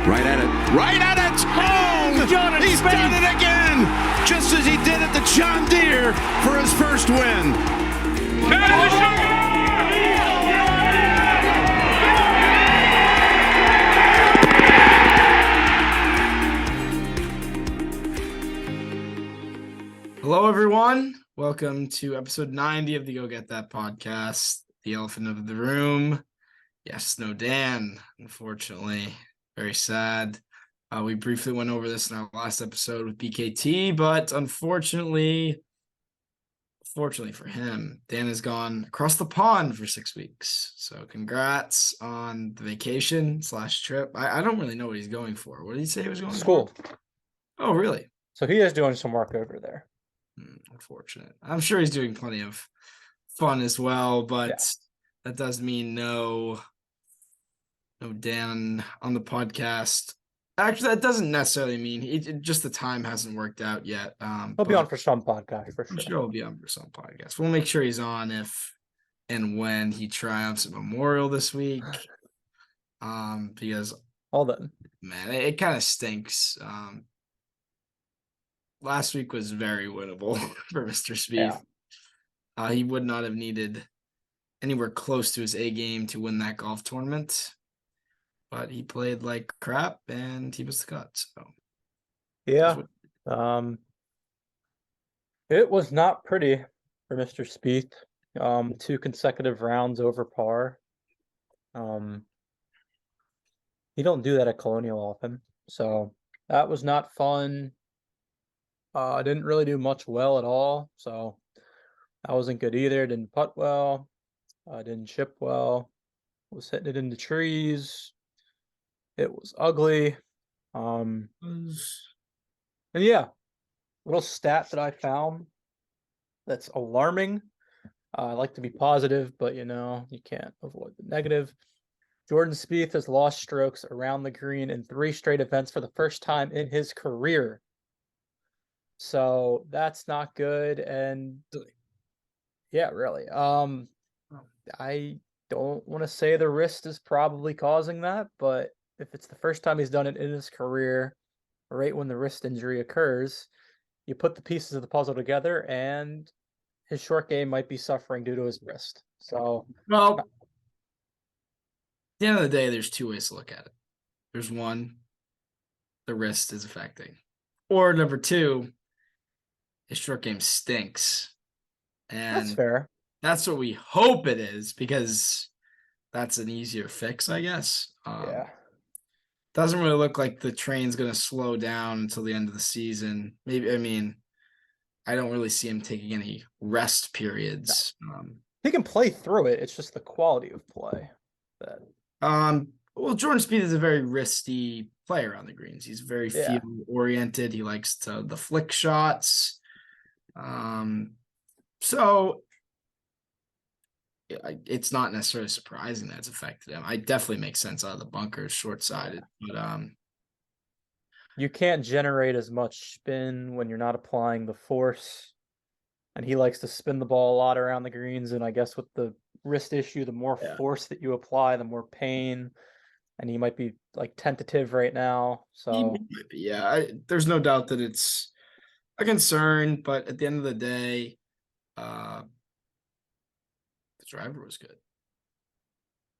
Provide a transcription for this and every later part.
Right at it. Right at it. Oh, he's done it again. Just as he did at the John Deere for his first win. Hello, everyone. Welcome to episode 90 of the Go Get That podcast. The elephant of the room. Yes, no Dan, unfortunately. Very sad. We briefly went over this in our last episode with BKT, but unfortunately for him, Dan has gone across the pond for 6 weeks. So congrats on the vacation / trip. I don't really know what he's going for. What did he say he was going School. for? Oh, really? So he is doing some work over there. Unfortunate. I'm sure he's doing plenty of fun as well, but that does mean no Dan on the podcast. Actually, that doesn't necessarily mean just the time hasn't worked out yet. He'll be on for some podcast for sure. I'm sure he'll be on for some podcast. We'll make sure he's on if and when he triumphs at Memorial this week. Because all then, man, it kind of stinks. Last week was very winnable for Mr. Spieth. Yeah. He would not have needed anywhere close to his A game to win that golf tournament, but he played like crap and he was the cut. So yeah, it was not pretty for Mr. Spieth. 2 consecutive rounds over par. He don't do that at Colonial often, so that was not fun. Didn't really do much well at all, so that wasn't good either. Didn't putt well, didn't chip well, was hitting it into trees. It was ugly. And yeah, little stat that I found that's alarming. I like to be positive, but you can't avoid the negative. Jordan Spieth has lost strokes around the green in 3 straight events for the first time in his career. So that's not good. And yeah, really. I don't want to say the wrist is probably causing that, but if it's the first time he's done it in his career, right when the wrist injury occurs, you put the pieces of the puzzle together and his short game might be suffering due to his wrist. So, well, at the end of the day, there's 2 ways to look at it. There's one, the wrist is affecting. Or number 2, his short game stinks. And that's fair. That's what we hope it is, because that's an easier fix, I guess. Doesn't really look like the train's going to slow down until the end of the season. I don't really see him taking any rest periods. He can play through it. It's just the quality of play. Well, Jordan Spieth is a very wristy player on the greens. He's very field-oriented. He likes the flick shots. So it's not necessarily surprising that it's affected him. I definitely make sense out of the bunkers, short-sided, but you can't generate as much spin when you're not applying the force. And he likes to spin the ball a lot around the greens. And I guess with the wrist issue, the more force that you apply, the more pain. And he might be like tentative right now. So there's no doubt that it's a concern, but at the end of the day, the driver was good.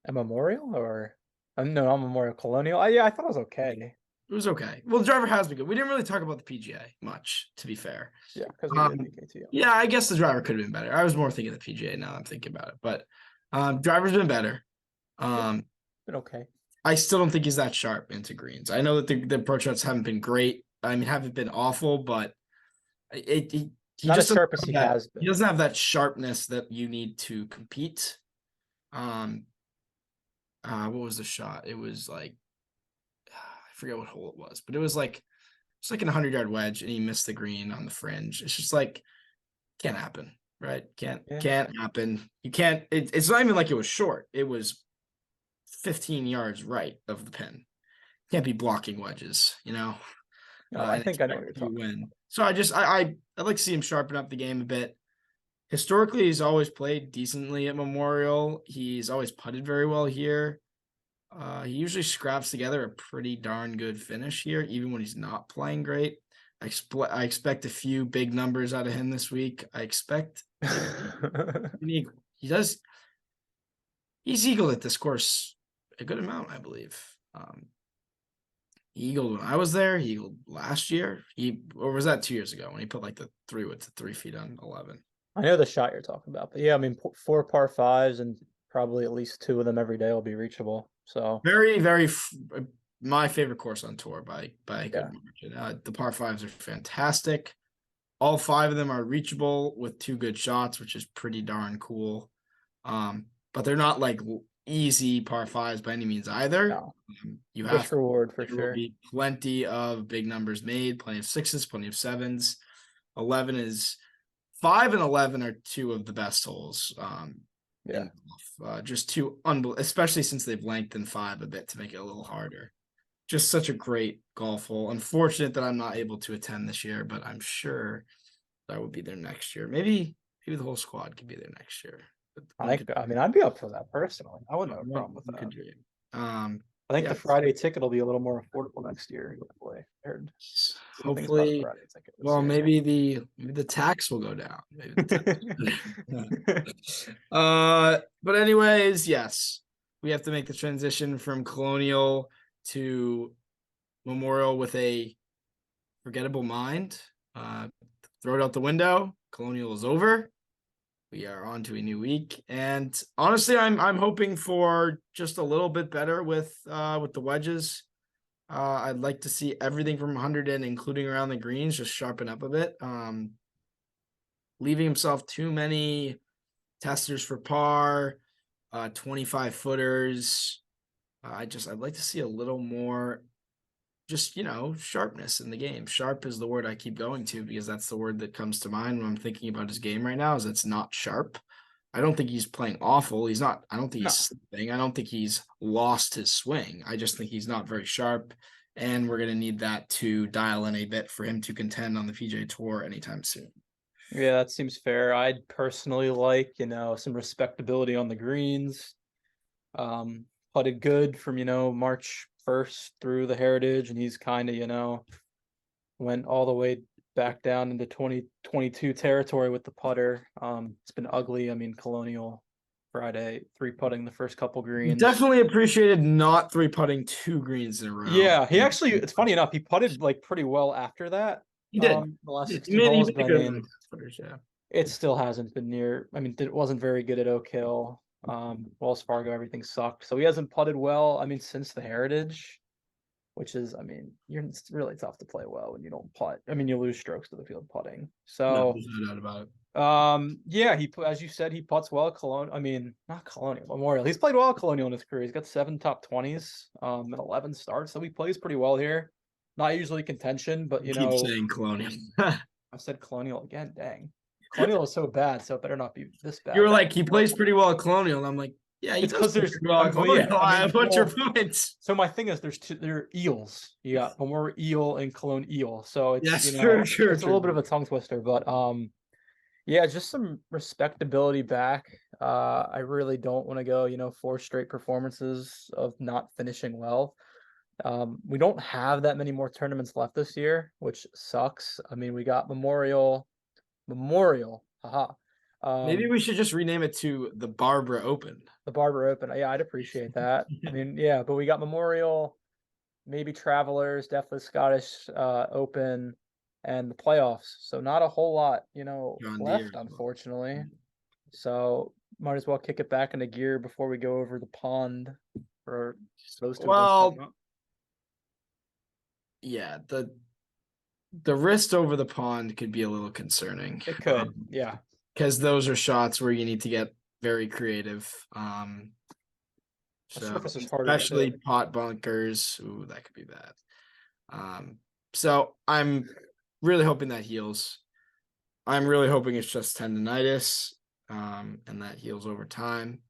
A Memorial or no, Memorial Colonial. I thought it was okay. It was okay. Well, the driver has been good. We didn't really talk about the PGA much, to be fair. Yeah, because we did BKT. Yeah, I guess the driver could have been better. I was more thinking of the PGA now that I'm thinking about it, but driver's been better. Been okay. I still don't think he's that sharp into greens. I know that the approach shots haven't been great. Haven't been awful, but he not just as sharp as he has been. He doesn't have that sharpness that you need to compete. What was the shot? It was like, I forget what hole it was, but it was like a 100-yard wedge, and he missed the green on the fringe. It's just like, can't happen, right? Can't happen. You can't. It's not even like it was short. It was 15 yards right of the pin. Can't be blocking wedges, I think I know what you're talking about. So I'd like to see him sharpen up the game a bit. Historically, he's always played decently at Memorial. He's always putted very well here. He usually scraps together a pretty darn good finish here, even when he's not playing great. I expect a few big numbers out of him this week. I expect he does. He's eagled at this course a good amount, I believe. He eagled when I was there. He eagled last year. Or was that 2 years ago when he put like the 3 feet on 11? I know the shot you're talking about, but yeah, I mean, 4 par 5s and probably at least 2 of them every day will be reachable. So very, very my favorite course on tour by a good yeah. margin. The par 5s are fantastic. All 5 of them are reachable with 2 good shots, which is pretty darn cool. But they're not like easy par 5s by any means either. No. You Risk have reward for there sure. will be plenty of big numbers made, plenty of 6s, plenty of 7s. 11 is 5 and 11 are 2 of the best holes. Yeah. Just 2 especially since they've lengthened 5 a bit to make it a little harder. Just such a great golf hole. Unfortunate that I'm not able to attend this year, but I'm sure that would be there next year. Maybe the whole squad could be there next year. I mean, I'd be up for that personally. I wouldn't have a problem with that. Could dream. I think the Friday ticket will be a little more affordable next year. Hopefully, well, maybe the tax will go down. But anyways, yes, we have to make the transition from Colonial to Memorial with a forgettable mind. Throw it out the window. Colonial is over. We are on to a new week, and honestly, I'm hoping for just a little bit better with the wedges. I'd like to see everything from 100 in, including around the greens, just sharpen up a bit. Leaving himself too many testers for par, 25 footers. I'd like to see a little more, just, sharpness in the game. Sharp is the word I keep going to because that's the word that comes to mind when I'm thinking about his game right now. Is it's not sharp. I don't think he's playing awful. He's not. I don't think he's slipping. I don't think he's lost his swing. I just think he's not very sharp, and we're gonna need that to dial in a bit for him to contend on the PGA Tour anytime soon. Yeah, that seems fair. I'd personally like, some respectability on the greens. Putted good from, March 1st through the Heritage, and he's kind of, went all the way back down into 2022 territory with the putter. It's been ugly. I mean, Colonial Friday 3-putting the first couple greens. Definitely appreciated not 3-putting 2 greens in a row. Yeah, he actually, it's funny enough, he putted like pretty well after that. He did. The last 16 holes, but I mean, footers, yeah. It still hasn't been near. I mean, it wasn't very good at Oak Hill. Wells Fargo, everything sucked. So he hasn't putted well. I mean, since the Heritage, which is, it's really tough to play well when you don't putt. I mean, you lose strokes to the field putting. So there's no doubt about it. Yeah, as you said, he putts well at Colonial. I mean, not Colonial, Memorial. He's played well at Colonial in his career. He's got 7 top 20s, and 11 starts. So he plays pretty well here. Not usually contention, but Keep saying Colonial. I said Colonial again. Dang. Colonial is so bad, so it better not be this bad. You were like, he plays pretty well at Colonial, and I'm like, yeah, it's because there's what's your points? So my thing is, there are eels. You got Memorial Eel and Cologne Eel. So it's true. It's a little bit of a tongue twister, but yeah, just some respectability back. I really don't want to go, 4 straight performances of not finishing well. We don't have that many more tournaments left this year, which sucks. I mean, we got Memorial. Haha. Maybe we should just rename it to the Barbara Open. The Barbara Open. Yeah, I'd appreciate that. I mean, yeah, but we got Memorial, maybe Travelers, definitely Scottish Open, and the playoffs. So not a whole lot, left, unfortunately. So might as well kick it back into gear before we go over the pond for those two. Well, yeah, the wrist over the pond could be a little concerning. It could, yeah. Because those are shots where you need to get very creative. So especially pot bunkers. Ooh, that could be bad. So I'm really hoping that heals. I'm really hoping it's just tendonitis, and that heals over time.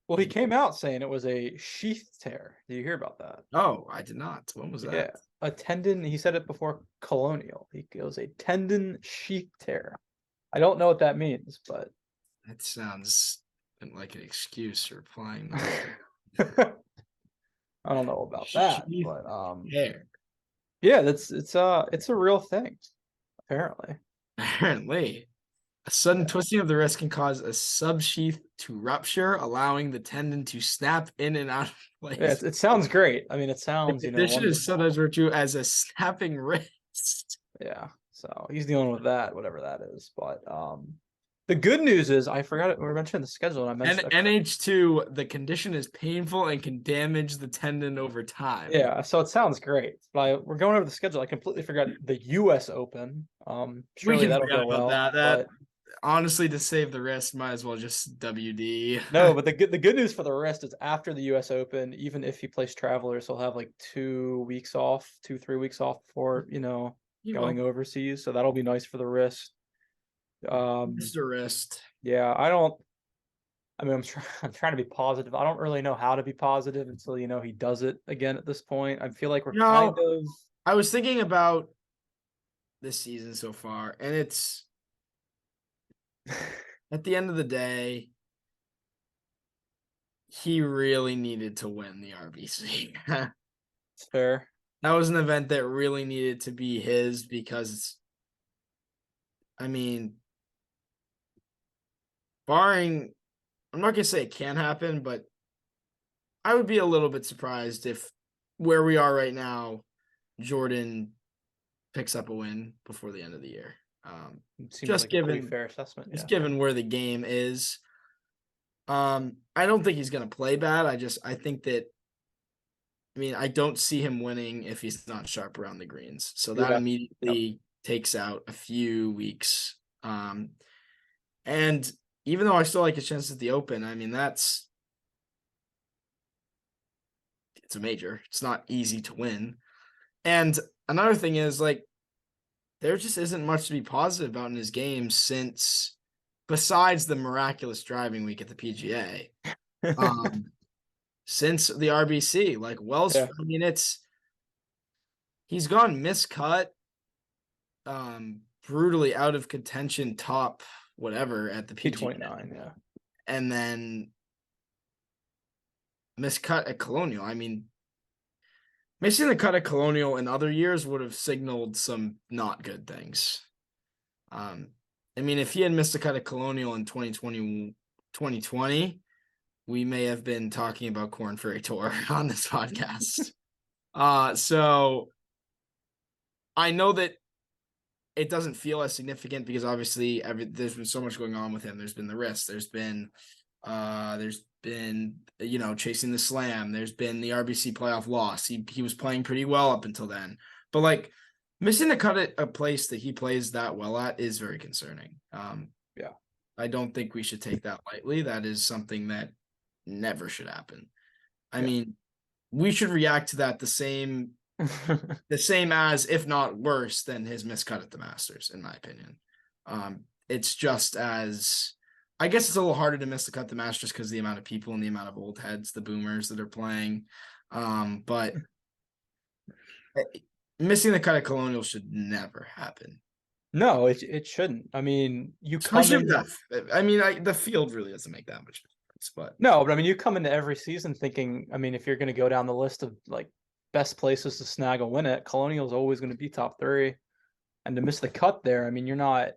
Well, he came out saying it was a sheath tear. Did you hear about that? Oh, I did not. When was that? Yeah, a tendon. He said it before Colonial. It was a tendon sheath tear. I don't know what that means, but that sounds like an excuse for playing. I don't know about that, Sheath but hair. yeah, it's a real thing, apparently. Apparently, a sudden Yeah. twisting of the wrist can cause a subsheath to rupture, allowing the tendon to snap in and out of Yeah, place. it sounds great. I mean, it The sounds, condition is wonderful. sometimes referred to as a snapping wrist. Yeah. So he's dealing with that, whatever that is. But the good news is I forgot it. We were mentioning the schedule, and I And mentioned NH2, the condition is painful and can damage the tendon over time. yeah, so it sounds great. But we're going over the schedule. I completely forgot the US Open. We Surely can that'll forget go about well. that. But Honestly, to save the wrist, might as well just WD. no, but the good news for the rest is after the US Open, even if he plays Travelers, he'll have like 2 weeks off, 2-3 weeks off before, going overseas. So that'll be nice for the wrist. Mr. Wrist. Yeah, I mean, I'm trying to be positive. I don't really know how to be positive until he does it again at this point. I feel like we're kind of I was thinking about this season so far, and it's at the end of the day, he really needed to win the RBC. it's fair. That was an event that really needed to be his because, I mean, barring, I'm not going to say it can happen, but I would be a little bit surprised if where we are right now, Jordan picks up a win before the end of the year. It seems Just like a pretty given fair assessment. just Yeah. given where the game is. I don't think he's going to play bad. I think that, I mean, I don't see him winning if he's not sharp around the greens. So that Yeah. immediately takes out a few weeks. And even though I still like his chances at the Open, I mean, it's a major. It's not easy to win. And another thing is, like, there just isn't much to be positive about in his game since, besides the miraculous driving week at the PGA, since the RBC. Like, Wells, Yeah. I mean, he's gone miscut, brutally out of contention, top whatever at the PGA, P29, yeah. and then miscut at Colonial. I mean, missing the cut at Colonial in other years would have signaled some not good things. I mean, if he had missed a cut at Colonial in 2020, we may have been talking about Corn Ferry Tour on this podcast. So I know that it doesn't feel as significant because obviously there's been so much going on with him. There's been the wrist. There's been chasing the slam. There's been the RBC playoff loss. He was playing pretty well up until then. But like missing the cut at a place that he plays that well at is very concerning. Yeah. I don't think we should take that lightly. That is something that never should happen. I mean, we should react to that the same as, if not worse, than his miscut at the Masters, in my opinion. It's just as, I guess it's a little harder to miss the cut at the Masters because of the amount of people and the amount of old heads, the boomers that are playing. But missing the cut at Colonial should never happen. No, it shouldn't. I mean, you come in. The field really doesn't make that much difference, but No, but I mean, you come into every season thinking, I mean, if you're going to go down the list of like best places to snag a win at, Colonial is always going to be top 3. And to miss the cut there, I mean, you're not.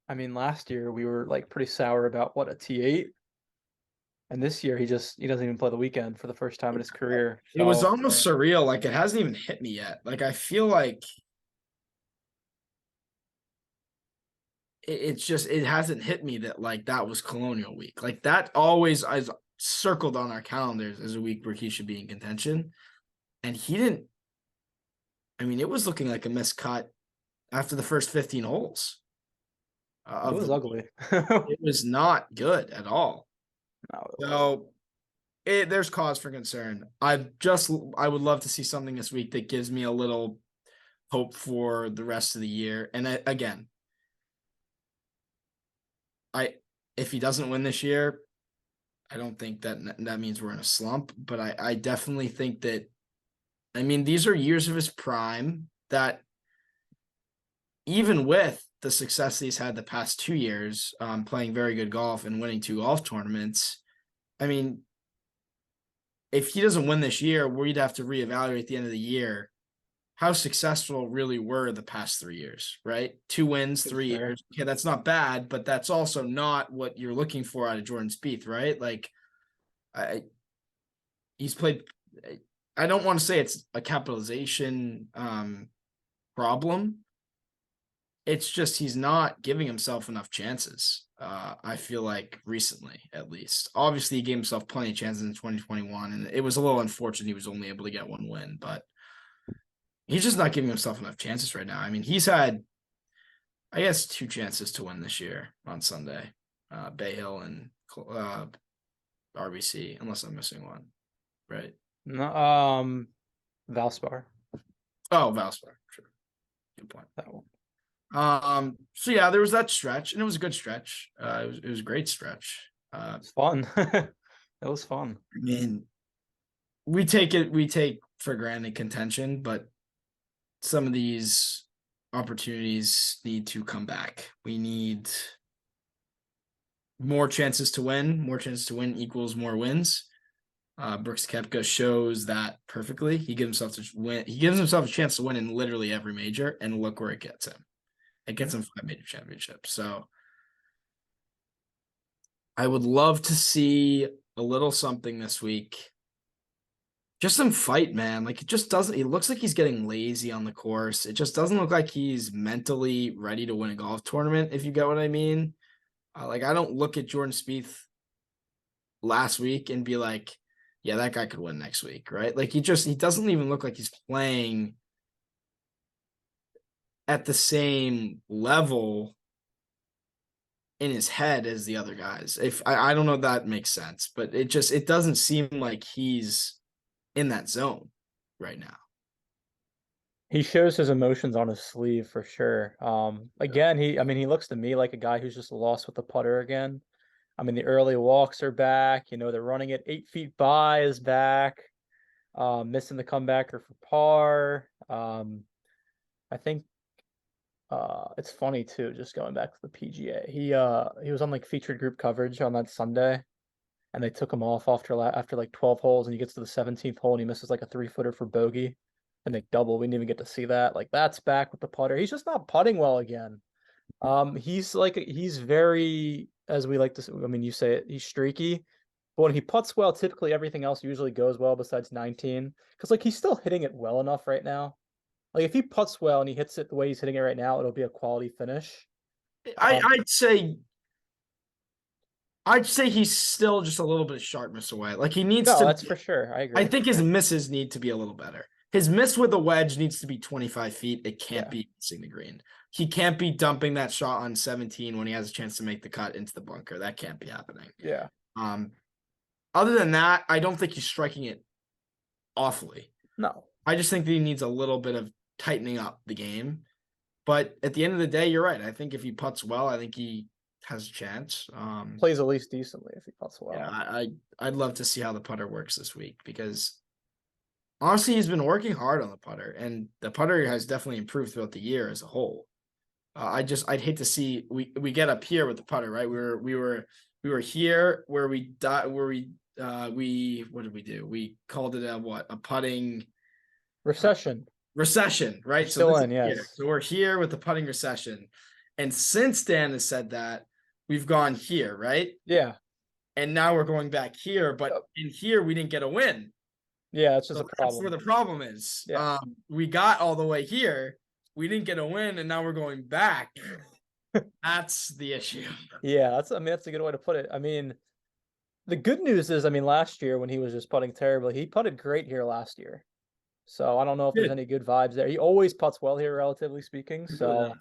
I mean, last year we were like pretty sour about a T8, and this year he doesn't even play the weekend for the first time in his career. it was almost surreal. Like, it hasn't even hit me yet. Like, I feel like it hasn't hit me that like that was Colonial week. Like, that always is circled on our calendars as a week where he should be in contention, and he didn't. I mean, it was looking like a miscut after the first 15 holes. It was ugly. It was not good at all. No, So there's cause for concern. I would love to see something this week that gives me a little hope for the rest of the year. And again, if he doesn't win this year, I don't think that means we're in a slump. But I definitely think that, I mean, these are years of his prime that, even with the success he's had the past 2 years, playing very good golf and winning 2 golf tournaments, I mean, if he doesn't win this year, we'd have to reevaluate at the end of the year how successful really were the past 3 years, right? 2 wins, 3 years. Okay, that's not bad, but that's also not what you're looking for out of Jordan Spieth, right? Like, he's played. I don't want to say it's a capitalization problem. It's just he's not giving himself enough chances. I feel like recently, at least. Obviously, he gave himself plenty of chances in 2021, and it was a little unfortunate he was only able to get 1 win, but he's just not giving himself enough chances right now. I mean, he's had, I guess, 2 chances to win this year on Sunday, Bay Hill and RBC, unless I'm missing one, right? No, Valspar. Oh, Valspar, sure. Good point. That one. So yeah, there was that stretch, and it was a good stretch. It was a great stretch. It's fun. It was fun. I mean, we take for granted contention, but some of these opportunities need to come back. We need more chances to win. More chances to win equals more wins. Brooks Koepka shows that perfectly. He gives himself to win. He gives himself a chance to win in literally every major, and look where it gets him. It gets him 5 major championships. So I would love to see a little something this week. Just some fight, man. Like, it just doesn't. It looks like he's getting lazy on the course. It just doesn't look like he's mentally ready to win a golf tournament, if you get what I mean. Like, I don't look at Jordan Spieth last week and be like, yeah, that guy could win next week, right? Like, he doesn't even look like he's playing at the same level in his head as the other guys. If I don't know if that makes sense, but it doesn't seem like he's in that zone right now. He shows his emotions on his sleeve for sure. Again, he looks to me like a guy who's just lost with the putter again. I mean, the early walks are back. They're running it 8 feet by is back. Missing the comebacker for par. I think it's funny too, just going back to the PGA. He was on like featured group coverage on that Sunday, and they took him off after like 12 holes, and he gets to the 17th hole and he misses like a 3-footer for bogey, and they double. We didn't even get to see that. Like, that's back with the putter. He's just not putting well again. He's very, as we like to say, I mean, you say it, he's streaky. But when he putts well, typically everything else usually goes well besides 19. Because like, he's still hitting it well enough right now. Like, if he putts well and he hits it the way he's hitting it right now, it'll be a quality finish. I'd say he's still just a little bit of sharpness away. Like, he needs to. That's for sure. I agree. I think his misses need to be a little better. His miss with a wedge needs to be 25 feet. It can't be missing the green. He can't be dumping that shot on 17 when he has a chance to make the cut into the bunker. That can't be happening. Yeah. Other than that, I don't think he's striking it awfully. No. I just think that he needs a little bit of tightening up the game. But at the end of the day, you're right. I think if he putts well, I think he has a chance. Plays at least decently if he putts well. Yeah, I'd love to see how the putter works this week, because honestly, he's been working hard on the putter, and the putter has definitely improved throughout the year as a whole. I'd hate to see we get up here with the putter, right? We were here where we what did we do? We called it a putting recession, right? Still in, yes. So we're here with the putting recession, and since Dan has said that, we've gone here, right? Yeah. And now we're going back here, but in here we didn't get a win. Yeah, that's just a problem. That's where the problem is. Yeah. We got all the way here, we didn't get a win, and now we're going back. That's the issue. Yeah, that's a good way to put it. I mean, the good news is, last year when he was just putting terribly, he putted great here last year. So I don't know if there's any good vibes there. He always putts well here, relatively speaking. So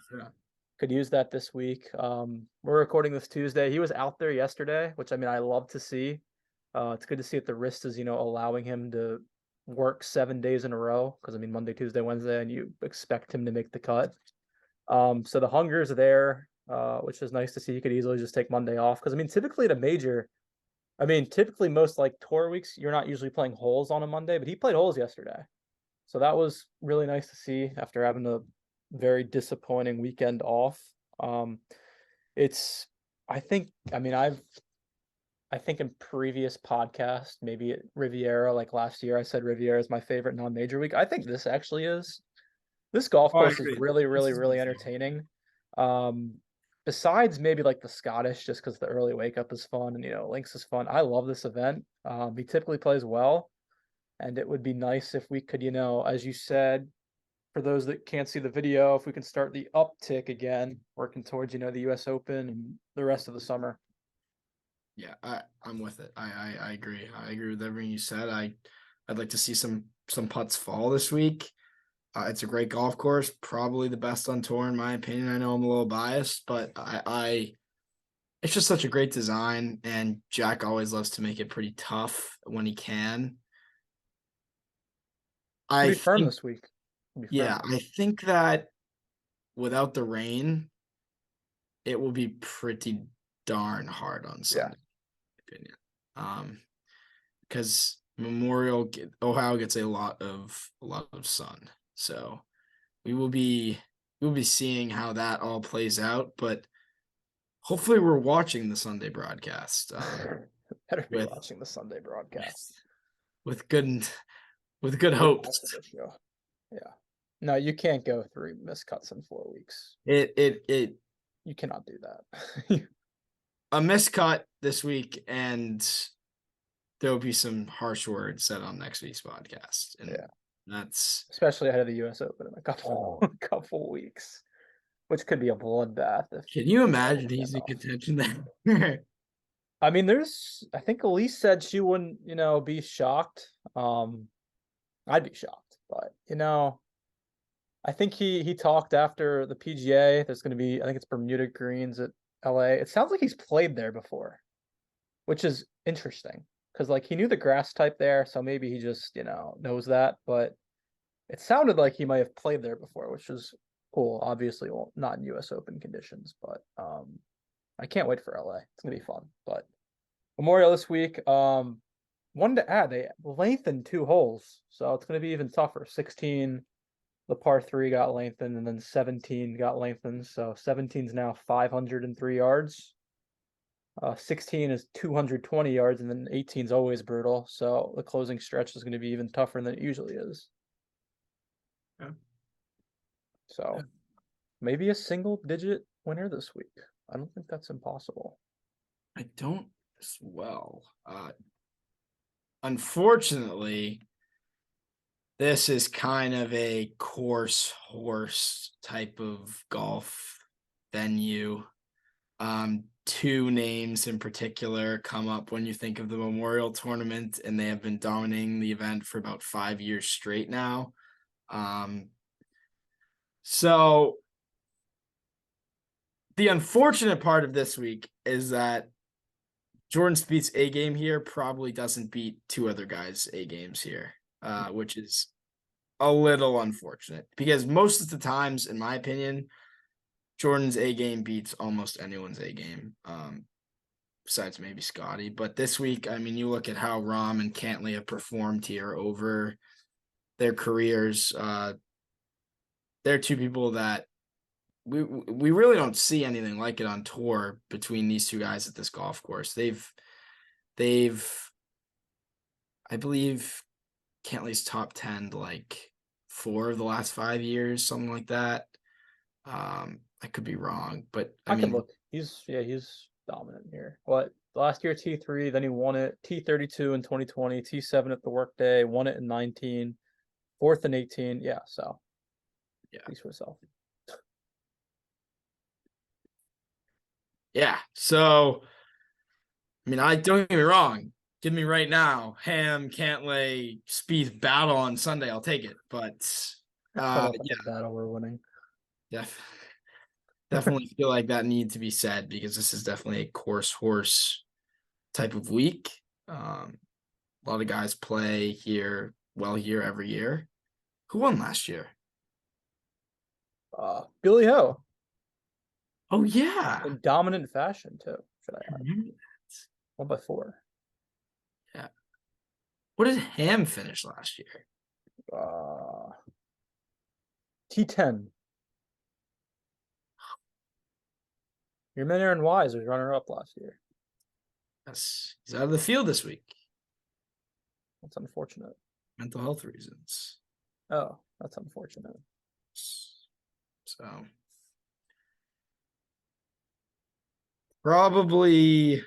could use that this week. We're recording this Tuesday. He was out there yesterday, which I love to see. It's good to see that the wrist is, allowing him to work 7 days in a row. Because Monday, Tuesday, Wednesday, and you expect him to make the cut. So the hunger is there, which is nice to see. He could easily just take Monday off. Because typically at a major, typically most like tour weeks, you're not usually playing holes on a Monday, but he played holes yesterday. So that was really nice to see after having a very disappointing weekend off. I I think in previous podcast, maybe at Riviera, like last year, I said Riviera is my favorite non-major week. I think this actually is. This golf Oh, I course is agree. really, This really, is really my favorite. entertaining. Besides maybe like the Scottish, just because the early wake up is fun and Links is fun. I love this event. He typically plays well, and it would be nice if we could, as you said, for those that can't see the video, if we can start the uptick again, working towards, the US Open and the rest of the summer. Yeah, I'm with it. I agree. I agree with everything you said. I'd like to see some putts fall this week. It's a great golf course, probably the best on tour in my opinion. I know I'm a little biased, but it's just such a great design, and Jack always loves to make it pretty tough when he can. I Pretty firm think, this week. yeah, I think that without the rain, it will be pretty darn hard on Sunday, in my opinion. Because Ohio gets a lot of sun, so we'll be seeing how that all plays out. But hopefully, we're watching the Sunday broadcast. Better be with watching the Sunday broadcast. with good hopes. Yeah. No, you can't go through miscuts in 4 weeks. It You cannot do that. a miscut this week, and there'll be some harsh words said on next week's podcast. And that's especially ahead of the US Open in a couple weeks, which could be a bloodbath. Can you imagine he's in contention there? I mean, I think Elise said she wouldn't, be shocked. I'd be shocked, but I think he talked after the PGA. There's going to be, I think it's Bermuda Greens at LA. It sounds like he's played there before, which is interesting because like he knew the grass type there, so maybe he just knows that. But it sounded like he might have played there before, which is cool. Obviously, well, not in US Open conditions, but I can't wait for LA. It's gonna be fun. But Memorial this week. Wanted to add they lengthened 2 holes, so it's gonna be even tougher. 16, the par 3 got lengthened, and then 17 got lengthened. So 17 is now 503 yards. 16 is 220 yards, and then 18 is always brutal. So the closing stretch is going to be even tougher than it usually is. Yeah. So maybe a single-digit winner this week. I don't think that's impossible. I don't as well. Unfortunately, this is kind of a course horse type of golf venue. 2 names in particular come up when you think of the Memorial Tournament, and they have been dominating the event for about 5 years straight now. So the unfortunate part of this week is that Jordan Spieth's A game here probably doesn't beat 2 other guys' A games here, which is a little unfortunate because most of the times, in my opinion, Jordan's A game beats almost anyone's A game, besides maybe Scotty. But this week, I mean, you look at how Rahm and Cantlay have performed here over their careers. They're 2 people that we really don't see anything like it on tour between these 2 guys at this golf course. They've I believe Cantlay's top 10 like 4 of the last 5 years, something like that. I could be wrong, but I mean, can look. He's dominant here. What, last year T3, then he won it T32 in 2020, T7 at the Workday, won it in 19, 4th in 18. Yeah, so speaks for itself. Yeah, so I mean, I don't get me wrong. Give me right now, Ham, Cantlay, Spieth battle on Sunday. I'll take it, but Yeah, battle we're winning. Definitely feel like that needs to be said because this is definitely a course horse type of week. A lot of guys play here every year. Who won last year? Billy Ho. Oh yeah, In dominant fashion too. Should I add? 1 by 4. Yeah. What did Ham finish last year? T10. Your man Aaron Wise was runner up last year. Yes, he's out of the field this week. That's unfortunate. Mental health reasons. Oh, that's unfortunate. So probably,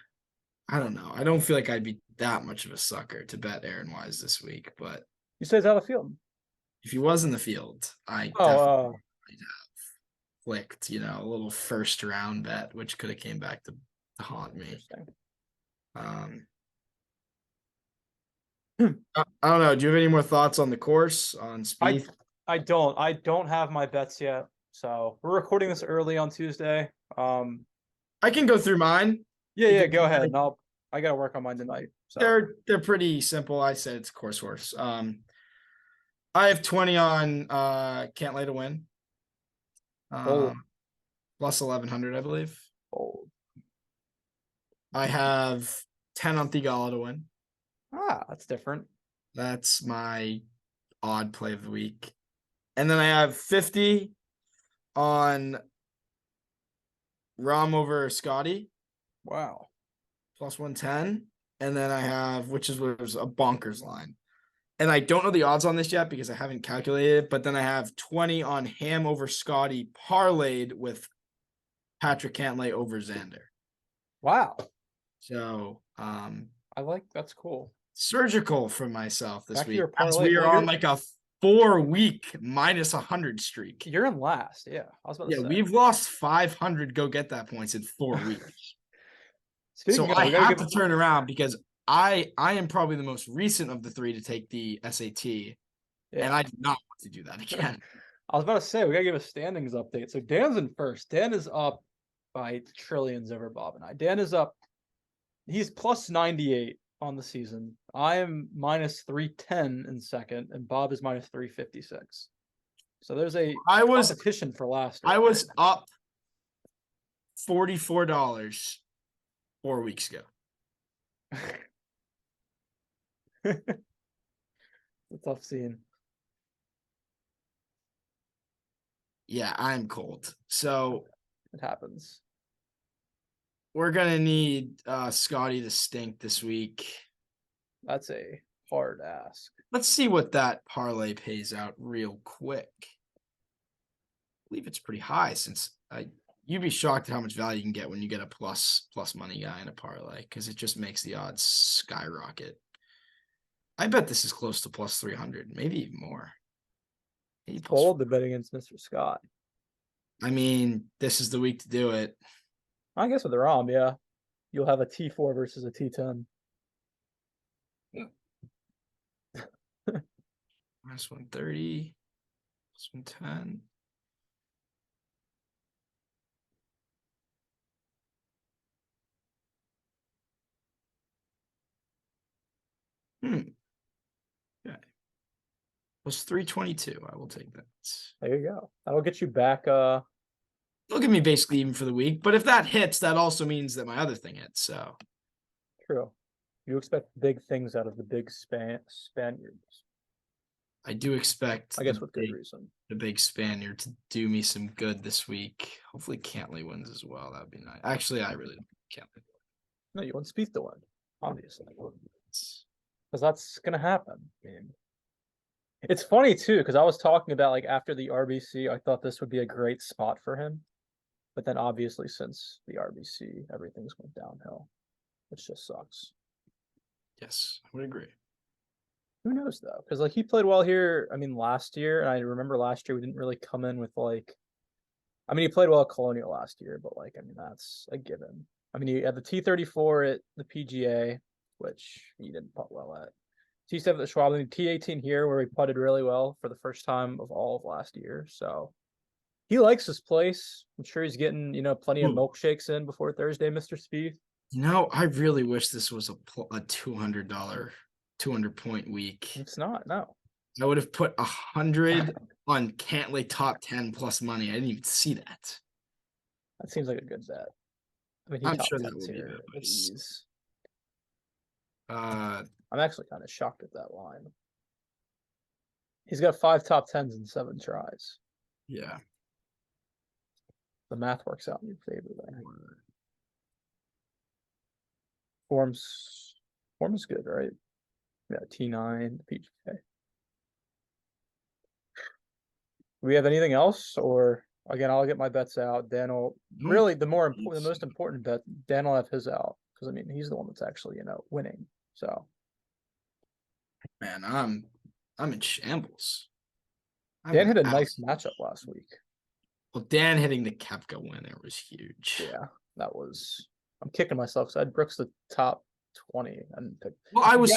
I don't know. I don't feel like I'd be that much of a sucker to bet Aaron Wise this week, but You say he's out of the field. if he was in the field, I Oh, definitely might have flicked, a little first round bet, which could have came back to haunt me. interesting. I don't know. Do you have any more thoughts on the course on Spieth? I don't have my bets yet. So we're recording this early on Tuesday. I can go through mine. Yeah, go ahead. And I gotta work on mine tonight. So They're pretty simple. I said it's a course horse. I have 20 on Cantlay to win. Plus 1100, I believe. bold. I have 10 on Thigala to win. That's different. That's my odd play of the week. And then I have 50 on Rahm over Scotty. Wow. Plus 110. And then I have, which was a bonkers line. And I don't know the odds on this yet because I haven't calculated it, but then I have 20 on Ham over Scotty parlayed with Patrick Cantlay over Xander. Wow. So I like that's cool. Surgical for myself this Back to week. your As parlay. we are on like a 4-week minus 100 streak. You're in last. Yeah. I was about to say. We've lost 500 go get that points in 4 weeks. Speaking So of, I have to turn around because I am probably the most recent of the 3 to take the SAT, and I do not want to do that again. I was about to say we gotta give a standings update. So Dan's in first. Dan is up by trillions over Bob and I. Dan is up. He's plus 98 on the season. I am minus 310 in second, and Bob is minus 356. So there's a competition for last. I was up $44 4 weeks ago. It's a tough scene. Yeah, I'm cold. So it happens. We're gonna need Scotty to stink this week. That's a hard ask. Let's see what that parlay pays out real quick. I believe it's pretty high since you'd be shocked at how much value you can get when you get a plus money guy in a parlay because it just makes the odds skyrocket. I bet this is close to plus 300, maybe even more. It's bold to bet against Mr. Scott. I mean, this is the week to do it. I guess with the ROM, yeah. You'll have a T4 versus a T10. Minus 130, plus 110. Okay. Plus 322. I will take that. There you go. That'll get you back. It'll give me basically even for the week. But if that hits, that also means that my other thing hits. So true. You expect big things out of the big Spaniards. I do expect, I guess with good reason, the big Spaniard to do me some good this week. Hopefully Cantlay wins as well. That would be nice. Actually, I really don't Cantlay. No, you want Spieth to win, obviously. Because that's going to happen. I mean, it's funny, too, because I was talking about, like, after the RBC, I thought this would be a great spot for him. But then, obviously, since the RBC, everything's went downhill, which just sucks. Yes, I would agree. Who knows, though? Because, like, he played well here, I mean, last year. And I remember last year we didn't really come in with, like... I mean, he played well at Colonial last year, but, like, I mean, that's a given. I mean, he had the T34 at the PGA, which he didn't putt well at. T7 at the Schwab, and T18 here, where he putted really well for the first time of all of last year. So he likes his place. I'm sure he's getting, plenty of milkshakes in before Thursday, Mr. Spieth. I really wish this was a $200, 200-point week. It's not, no. I would have put 100 on Cantlay top 10 plus money. I didn't even see that. That seems like a good bet. I mean, I'm sure that would be nice. I'm actually kind of shocked at that line. He's got 5 top 10s in 7 tries. Yeah. The math works out in your favor there. Form's good, right? Yeah, T9, PGK. Do we have anything else, or again, I'll get my bets out. Dan will really the most important bet. Dan will have his out because I mean he's the one that's actually winning. So Man, I'm in shambles. Dan had a nice matchup last week. Well, Dan hitting the Koepka winner was huge. Yeah, that was. I'm kicking myself because I had Brooks the top 20 and picked. Well, I was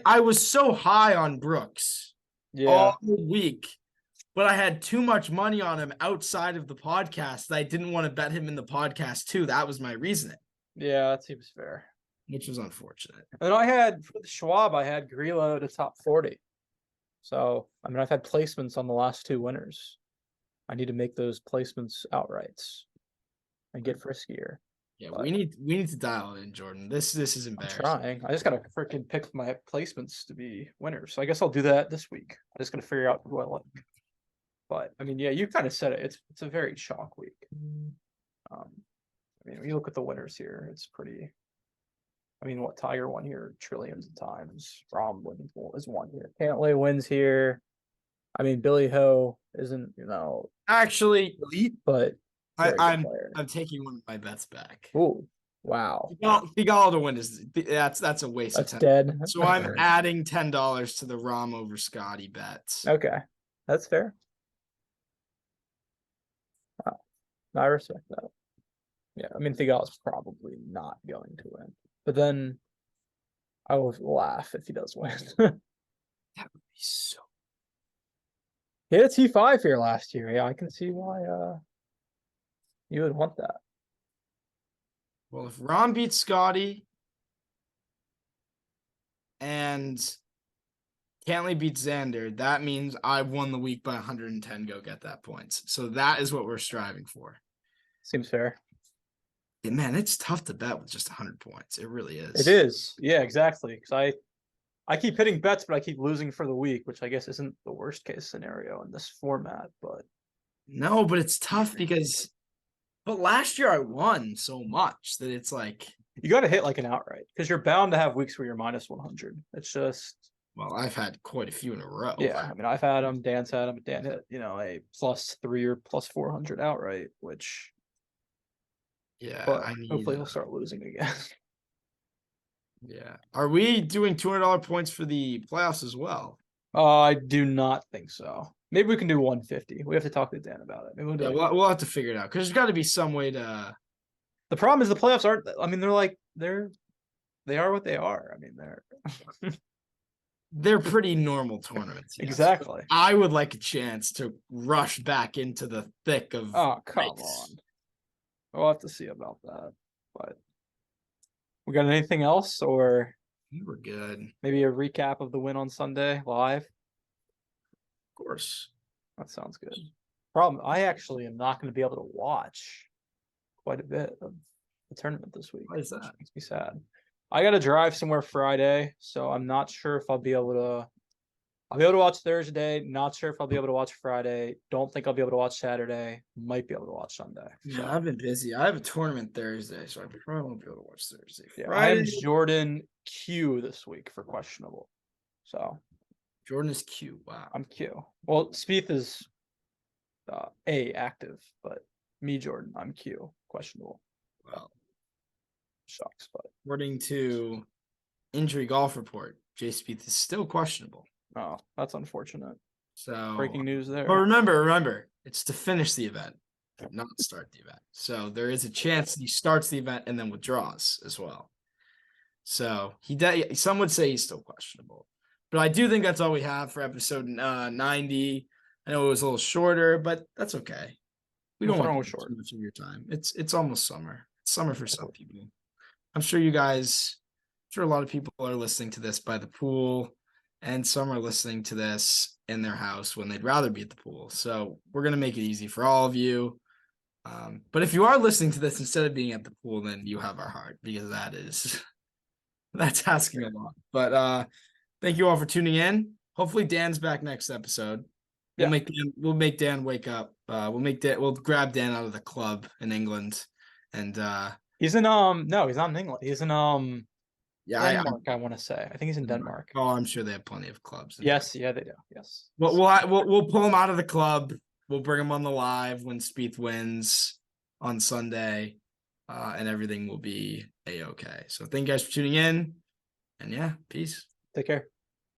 I was so high on Brooks all week, but I had too much money on him outside of the podcast that I didn't want to bet him in the podcast too. That was my reasoning. Yeah, that seems fair. Which was unfortunate. And I had for the Schwab, I had Grillo to top 40. So I mean, I've had placements on the last two winners. I need to make those placements outrights and get friskier. Yeah, but we need to dial it in, Jordan. This is embarrassing. I'm trying. I just gotta freaking pick my placements to be winners. So I guess I'll do that this week. I just gotta figure out who I like. But I mean, yeah, you kind of said it. It's a very chalk week. I mean, when you look at the winners here, it's pretty. I mean, what Tiger won here trillions of times. Rahm is one here. Cantlay wins here. I mean, Billy Ho isn't actually elite, but I'm taking one of my bets back. Oh, wow. Figal to win that's a waste of time. Dead. So I'm adding $10 to the Rahm over Scotty bets. Okay. That's fair. Wow. I respect that. Yeah, I mean Figal is probably not going to win. But then I will laugh if he does win. That would be so. He had a T5 here last year. Yeah, I can see why you would want that. Well, if Rahm beats Scotty and Cantlay beats Xander, that means I won the week by 110 go get that points. So that is what we're striving for. Seems fair. Yeah, man, it's tough to bet with just 100 points. It really is. It is. Yeah, exactly. Because I keep hitting bets, but I keep losing for the week, which I guess isn't the worst case scenario in this format. But no, but it's tough because. But last year I won so much that it's like you got to hit like an outright because you're bound to have weeks where you're minus 100. It's just. Well, I've had quite a few in a row. Yeah, I mean, I've had them. Dan's had them. Dan hit a +3 or +400 outright, which. Yeah, but hopefully he'll start losing again. Yeah. Are we doing $200 points for the playoffs as well? I do not think so. Maybe we can do 150. We have to talk to Dan about it. Maybe we'll have to figure it out because there's got to be some way to. The problem is the playoffs aren't. I mean, they are what they are. I mean, they're pretty normal tournaments. Yes. Exactly. I would like a chance to rush back into the thick of. Oh, come on. We'll have to see about that. But we got anything else, or we're good? Maybe a recap of the win on Sunday live. Of course. That sounds good. Problem, I actually am not going to be able to watch quite a bit of the tournament this week. Why is that? Makes me sad. I got to drive somewhere Friday, so I'm not sure if I'll be able to. I'll be able to watch Thursday. Not sure if I'll be able to watch Friday. Don't think I'll be able to watch Saturday. Might be able to watch Sunday. Yeah, I've been busy. I have a tournament Thursday, so I probably won't be able to watch Thursday. Yeah, I have Jordan Q this week for questionable. So Jordan is Q. Wow. I'm Q. Well, Spieth is A active, but me, Jordan, I'm Q. Questionable. Well, shucks, but according to Injury Golf Report, Jay Spieth is still questionable. Oh, that's unfortunate. So breaking news there. But remember, it's to finish the event, not start the event. So there is a chance he starts the event and then withdraws as well. So some would say he's still questionable. But I do think that's all we have for episode 90. I know it was a little shorter, but that's okay. We don't want to too much of your time. It's almost summer. It's summer for some people. I'm sure a lot of people are listening to this by the pool, and some are listening to this in their house when they'd rather be at the pool. So we're going to make it easy for all of you. But if you are listening to this instead of being at the pool, then you have our heart, because that's asking a lot. But thank you all for tuning in. Hopefully Dan's back next episode. Yeah. We'll make Dan wake up. We'll grab Dan out of the club in England and He's in no, he's not in England. He's in Denmark, I want to say. I think he's in Denmark. Oh, I'm sure they have plenty of clubs. Yes, yeah, they do. Yes. Well, we'll pull him out of the club. We'll bring him on the live when Spieth wins on Sunday, and everything will be a-okay. So thank you guys for tuning in, and yeah, peace. Take care.